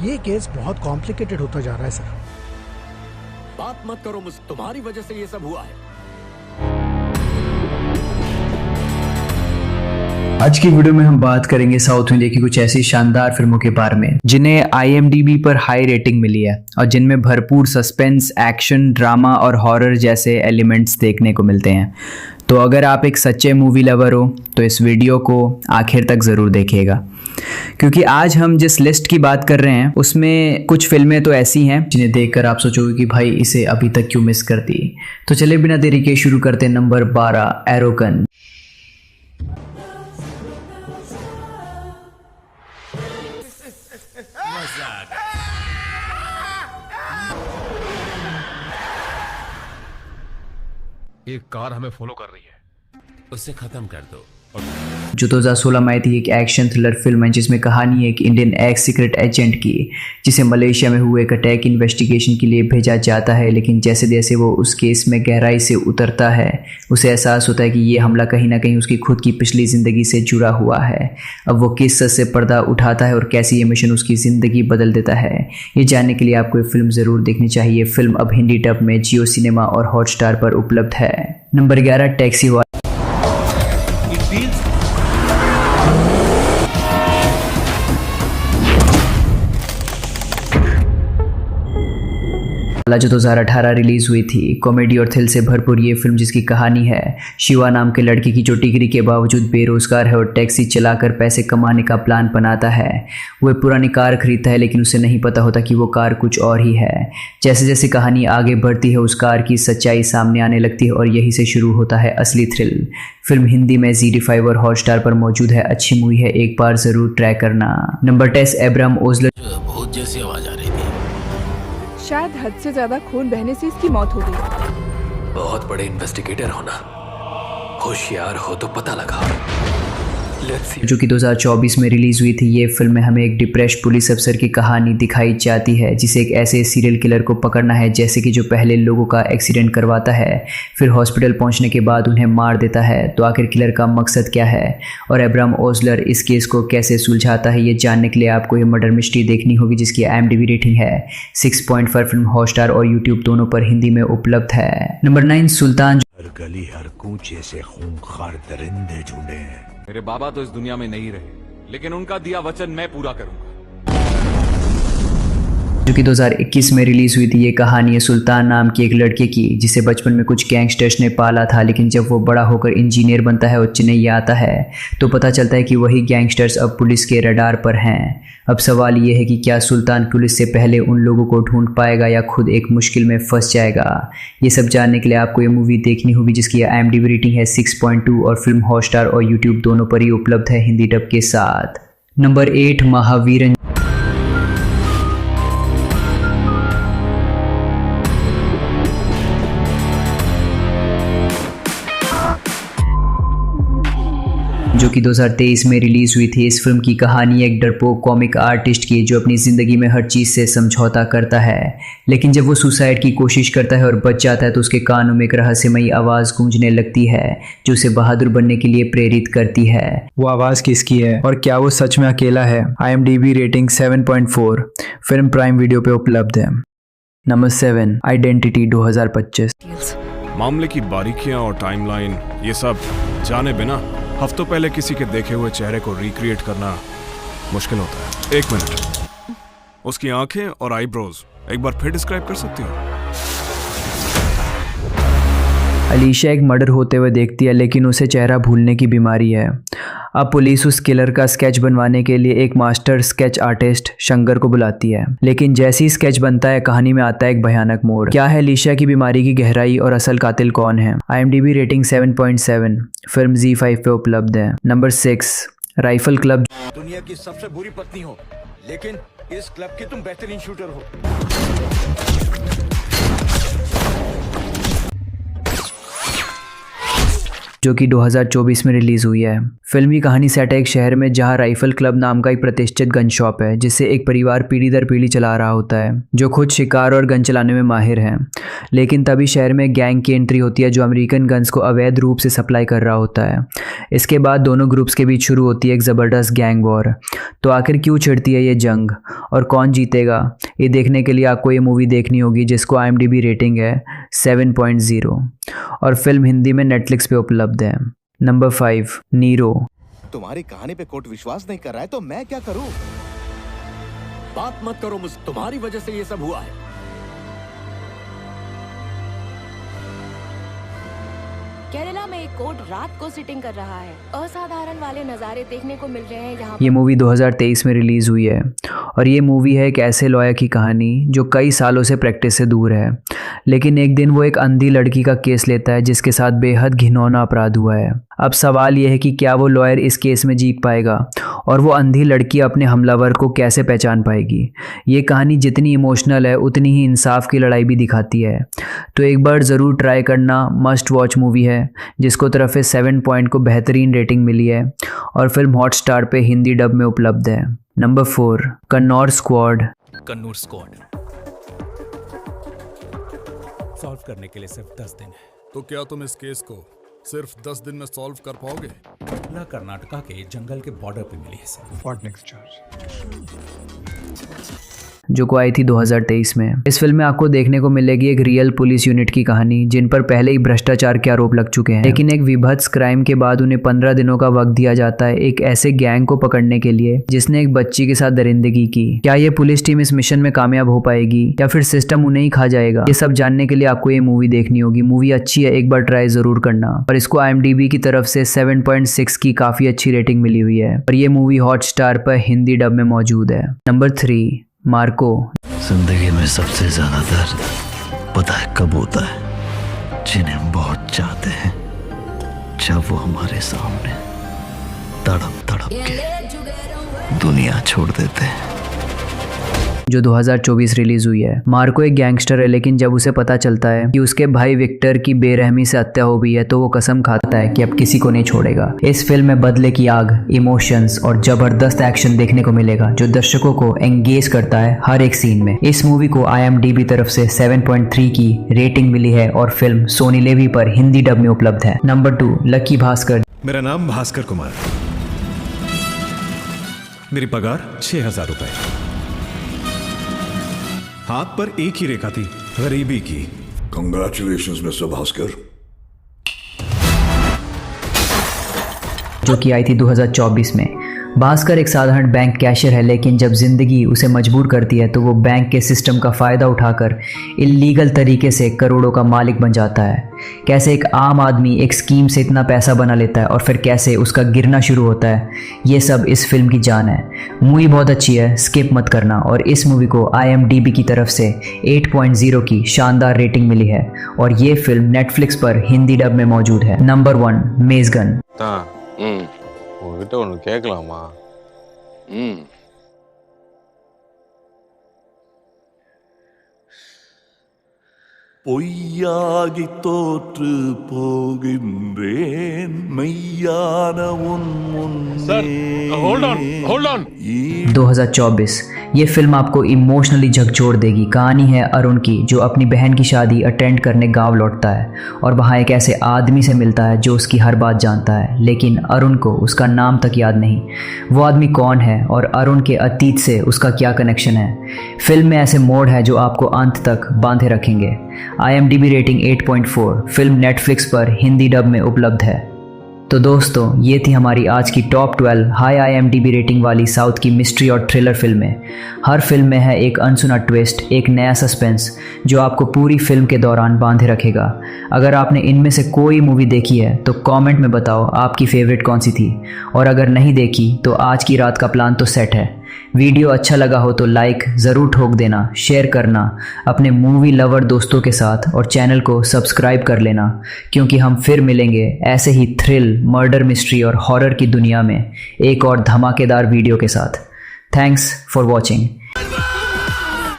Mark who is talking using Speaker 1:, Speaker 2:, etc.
Speaker 1: ये केस बहुत कॉम्प्लिकेटेड होता जा रहा है सर।
Speaker 2: बात मत करो मुझसे, तुम्हारी वजह से ये सब हुआ है।
Speaker 3: आज की वीडियो में हम बात करेंगे साउथ इंडिया की कुछ ऐसी शानदार फिल्मों के बारे में जिन्हें IMDb पर हाई रेटिंग मिली है और जिनमें भरपूर सस्पेंस, एक्शन, ड्रामा और हॉरर जैसे एलिमेंट्स देखने को मिलते हैं। तो अगर आप एक सच्चे मूवी लवर हो तो इस वीडियो को आखिर तक ज़रूर देखिएगा, क्योंकि आज हम जिस लिस्ट की बात कर रहे हैं उसमें कुछ फिल्में तो ऐसी हैं जिन्हें देखकर आप सोचोगे कि भाई इसे अभी तक क्यों मिस कर दी। तो चलिए बिना देरी के शुरू करते हैं। नंबर 12, एरोगन।
Speaker 4: एक कार हमें फॉलो कर रही है,
Speaker 2: उससे खत्म कर दो।
Speaker 3: जो 2016 में आई थी, एक एक्शन थ्रिलर फिल्म है जिसमें कहानी है एक इंडियन एक्स सीक्रेट एजेंट की जिसे मलेशिया में हुए एक अटैक इन्वेस्टिगेशन के लिए भेजा जाता है। लेकिन जैसे जैसे वो उस केस में गहराई से उतरता है उसे एहसास होता है कि ये हमला कहीं ना कहीं उसकी खुद की पिछली ज़िंदगी से जुड़ा हुआ है। अब वो किस सच से पर्दा उठाता है और कैसे ये मिशन उसकी ज़िंदगी बदल देता है, ये जानने के लिए आपको ये फिल्म ज़रूर देखनी चाहिए। फिल्म अब हिंदी डब में जियो सिनेमा और हॉटस्टार पर उपलब्ध है। नंबर 11, टैक्सी वाला। जो 2018 रिलीज हुई थी, कॉमेडी और थ्रिल से भरपूर ये फिल्म जिसकी कहानी है शिवा नाम के लड़के की जो डिग्री के बावजूद बेरोजगार है और टैक्सी चलाकर पैसे कमाने का प्लान बनाता है। वो एक पुरानी कार खरीदता है लेकिन उसे नहीं पता होता कि वो कार कुछ और ही है। जैसे जैसे कहानी आगे बढ़ती है उस कार की सच्चाई सामने आने लगती है और यहीं से शुरू होता है असली थ्रिल। फिल्म हिंदी में ZD5 और हॉटस्टार पर मौजूद है। अच्छी मूवी है, एक बार जरूर ट्राई करना। नंबर 10, एब्राहम ओजलर।
Speaker 2: बहुत जैसी आवाज आ रही थी,
Speaker 5: शायद हद से ज्यादा खून बहने से इसकी मौत हो गई।
Speaker 2: बहुत बड़े इन्वेस्टिगेटर हो ना, होशियार हो तो पता लगाओ।
Speaker 3: जो कि 2024 में रिलीज हुई थी। ये फिल्म में हमें एक डिप्रेस्ड पुलिस अफसर की कहानी दिखाई जाती है जिसे एक ऐसे सीरियल किलर को पकड़ना है जैसे कि जो पहले लोगों का एक्सीडेंट करवाता है, फिर हॉस्पिटल पहुंचने के बाद उन्हें मार देता है। तो आखिर किलर का मकसद क्या है और एब्राहम ओजलर इस केस को कैसे सुलझाता है, ये जानने के लिए आपको ये मर्डर मिस्ट्री देखनी होगी जिसकी IMDb रेटिंग है 6.5। फिल्म हॉटस्टार और यूट्यूब दोनों पर हिंदी में उपलब्ध है। नंबर 9, सुल्तान।
Speaker 6: हर गली हर कूचे से खूंखार दरिंदे ढूंढे हैं।
Speaker 4: मेरे बाबा तो इस दुनिया में नहीं रहे, लेकिन उनका दिया वचन मैं पूरा करूंगा।
Speaker 3: जो कि 2021 में रिलीज हुई थी। ये कहानी है सुल्तान नाम की एक लड़के की जिसे बचपन में कुछ गैंगस्टर्स ने पाला था, लेकिन जब वो बड़ा होकर इंजीनियर बनता है और चेन्नई आता है तो पता चलता है कि वही गैंगस्टर्स अब पुलिस के रडार पर हैं। अब सवाल ये है कि क्या सुल्तान पुलिस से पहले उन लोगों को ढूंढ पाएगा या खुद एक मुश्किल में फंस जाएगा। ये सब जानने के लिए आपको ये मूवी देखनी होगी जिसकी IMDb रेटिंग है 6.2 और फिल्म हॉटस्टार और यूट्यूब दोनों पर ही उपलब्ध है हिंदी डब के साथ। नंबर 8, महावीरन। जो कि 2023 में रिलीज हुई थी। इस फिल्म की कहानी एक डरपोक कॉमिक आर्टिस्ट की जो अपनी ज़िंदगी में हर चीज़ से समझौता करता है, लेकिन जब वो सुसाइड की कोशिश करता है और बच जाता है तो उसके कानों में एक रहस्यमयी आवाज़ गूंजने लगती है जो उसे बहादुर बनने के लिए प्रेरित करती है। वो आवाज़ किसकी है और क्या वो सच में अकेला है? IMDb rating 7.4। Film prime video पे उपलब्ध है। Number 7, identity 2025।
Speaker 7: मामले की बारीकियां और टाइमलाइन ये सब जाने बिना हफ्तों पहले किसी के देखे हुए चेहरे को रिक्रिएट करना मुश्किल होता है। 1 मिनट, उसकी आंखें और आईब्रोज एक बार फिर डिस्क्राइब कर सकती हो?
Speaker 3: अलीशा एक मर्डर होते हुए देखती है लेकिन उसे चेहरा भूलने की बीमारी है। अब पुलिस उस किलर का स्केच बनवाने के लिए एक मास्टर स्केच आर्टिस्ट शंकर को बुलाती है, लेकिन जैसे ही स्केच बनता है कहानी में आता है एक भयानक मोड़। क्या है अलीशा की बीमारी की गहराई और असल कातिल कौन है? IMDb rating 7.7। फिल्म ZEE5 पे उपलब्ध है। Number 6, rifle club.
Speaker 6: दुनिया की सबसे बुरी पत्नी हो, लेकिन इस क्लब की तुम बेहतरीन शूटर हो।
Speaker 3: जो कि 2024 में रिलीज हुई है। फिल्म की कहानी सेट है एक शहर में जहां राइफल क्लब नाम का एक प्रतिष्ठित गन शॉप है, जिसे एक परिवार पीढ़ी दर पीढ़ी चला रहा होता है, जो खुद शिकार और गन चलाने में माहिर है। लेकिन तभी शहर में गैंग की एंट्री होती है जो अमेरिकन गन्स को अवैध रूप से सप्लाई कर रहा होता है। इसके बाद दोनों ग्रुप्स के बीच शुरू होती है एक ज़बरदस्त गैंग वॉर। तो आखिर क्यों छिड़ती है ये जंग और कौन जीतेगा, ये देखने के लिए आपको ये मूवी देखनी होगी, जिसको IMDb रेटिंग है 7.0 और फिल्म हिंदी में नेटफ्लिक्स पे उपलब्ध है। नंबर 5, नीरो।
Speaker 6: तुम्हारी कहानी पे कोर्ट विश्वास नहीं कर रहा है तो मैं क्या करूं?
Speaker 2: बात मत करो मुझसे, तुम्हारी वजह से ये सब हुआ है।
Speaker 8: केरला में एक कोर्ट रात को सिटिंग कर रहा है। असाधारण वाले नज़ारे देखने को मिल रहे हैं यहाँ।
Speaker 3: ये मूवी 2023 में रिलीज़ हुई है और ये मूवी है एक ऐसे लॉयर की कहानी जो कई सालों से प्रैक्टिस से दूर है, लेकिन एक दिन वो एक अंधी लड़की का केस लेता है जिसके साथ बेहद घिनौना अपराध हुआ है। अब सवाल यह है कि क्या वो लॉयर इस केस में जीत पाएगा और वो अंधी लड़की अपने हमलावर को कैसे पहचान पाएगी। ये कहानी जितनी इमोशनल है उतनी ही इंसाफ की लड़ाई भी दिखाती है। तो एक बार ज़रूर ट्राई करना, मस्ट वॉच मूवी है जिसको तरफ से 7 पॉइंट को बेहतरीन रेटिंग मिली है और फिल्म हॉटस्टार पे हिंदी डब में उपलब्ध है। Number 4, Kannur squad.
Speaker 2: Kannur squad
Speaker 9: solve करने के लिए सिर्फ 10 दिन है।
Speaker 10: तो क्या तुम इस केस को सिर्फ 10 दिन में सॉल्व कर पाओगे?
Speaker 9: घटना कर्नाटका के जंगल के बॉर्डर पे मिली है सर।
Speaker 1: What next charge?
Speaker 3: जो को आई थी 2023 में। इस फिल्म में आपको देखने को मिलेगी एक रियल पुलिस यूनिट की कहानी जिन पर पहले ही भ्रष्टाचार के आरोप लग चुके हैं, लेकिन एक विभत्स क्राइम के बाद उन्हें 15 दिनों का वक्त दिया जाता है एक ऐसे गैंग को पकड़ने के लिए जिसने एक बच्ची के साथ दरिंदगी की। क्या ये पुलिस टीम इस मिशन में कामयाब हो पाएगी या फिर सिस्टम उन्हें ही खा जाएगा? ये सब जानने के लिए आपको ये मूवी देखनी होगी। मूवी अच्छी है, एक बार ट्राई जरूर करना। और इसको IMDb की तरफ से 7.6 की काफी अच्छी रेटिंग मिली हुई है और ये मूवी हॉटस्टार पर हिंदी डब में मौजूद है। Number 3, Marco.
Speaker 11: जिंदगी में सबसे ज्यादा दर्द पता है कब होता है? जिन्हें हम बहुत चाहते हैं, जब वो हमारे सामने तड़प तड़प के दुनिया छोड़ देते हैं।
Speaker 3: जो 2024 रिलीज हुई है। मार्को एक गैंगस्टर है, लेकिन जब उसे पता चलता है कि उसके भाई विक्टर की बेरहमी से हत्या हो गई है तो वो कसम खाता है कि अब किसी को नहीं छोड़ेगा। इस फिल्म में बदले की आग, इमोशंस और जबरदस्त एक्शन देखने को मिलेगा जो दर्शकों को एंगेज करता है हर एक सीन में। इस मूवी को IMDb तरफ से 7.3 की रेटिंग मिली है और फिल्म सोनी लेवी पर हिंदी डब में उपलब्ध है। Number 2, lucky Bhaskar.
Speaker 12: मेरा नाम भास्कर कुमार, मेरी पगार 6,000 रुपए। हाथ पर एक ही रेखा थी, गरीबी की।
Speaker 10: Congratulations mister Bhaskar.
Speaker 3: जो कि आई थी 2024 में। भास्कर एक साधारण बैंक कैशियर है, लेकिन जब जिंदगी उसे मजबूर करती है तो वो बैंक के सिस्टम का फ़ायदा उठाकर इल्लीगल तरीके से करोड़ों का मालिक बन जाता है। कैसे एक आम आदमी एक स्कीम से इतना पैसा बना लेता है और फिर कैसे उसका गिरना शुरू होता है, ये सब इस फिल्म की जान है। मूवी बहुत अच्छी है, स्किप मत करना। और इस मूवी को IMDb की तरफ से 8.0 की शानदार रेटिंग मिली है और ये फिल्म नेटफ्लिक्स पर हिंदी डब में मौजूद है। नंबर 1, मेजगन।
Speaker 13: உங்ககிட்ட ஒன்று கேட்கலாமா?
Speaker 14: பொய்யாகி தோற்று போகின்றேன் மெய்யான உன் முன்னே।
Speaker 3: 2024 ये फिल्म आपको इमोशनली झकझोर देगी। कहानी है अरुण की, जो अपनी बहन की शादी अटेंड करने गांव लौटता है और वहाँ एक ऐसे आदमी से मिलता है जो उसकी हर बात जानता है, लेकिन अरुण को उसका नाम तक याद नहीं। वो आदमी कौन है और अरुण के अतीत से उसका क्या कनेक्शन है? फिल्म में ऐसे मोड़ है जो आपको अंत तक बांधे रखेंगे। IMDb रेटिंग 8.4, फिल्म नेटफ्लिक्स पर हिंदी डब में उपलब्ध है। तो दोस्तों, ये थी हमारी आज की टॉप 12 हाई IMDb रेटिंग वाली साउथ की मिस्ट्री और थ्रिलर फिल्में। हर फिल्म में है एक अनसुना ट्विस्ट, एक नया सस्पेंस जो आपको पूरी फिल्म के दौरान बांधे रखेगा। अगर आपने इनमें से कोई मूवी देखी है तो कमेंट में बताओ आपकी फेवरेट कौन सी थी, और अगर नहीं देखी तो आज की रात का प्लान तो सेट है। वीडियो अच्छा लगा हो तो लाइक ज़रूर ठोक देना, शेयर करना अपने मूवी लवर दोस्तों के साथ और चैनल को सब्सक्राइब कर लेना, क्योंकि हम फिर मिलेंगे ऐसे ही थ्रिल, मर्डर मिस्ट्री और हॉरर की दुनिया में एक और धमाकेदार वीडियो के साथ। Thanks for watching.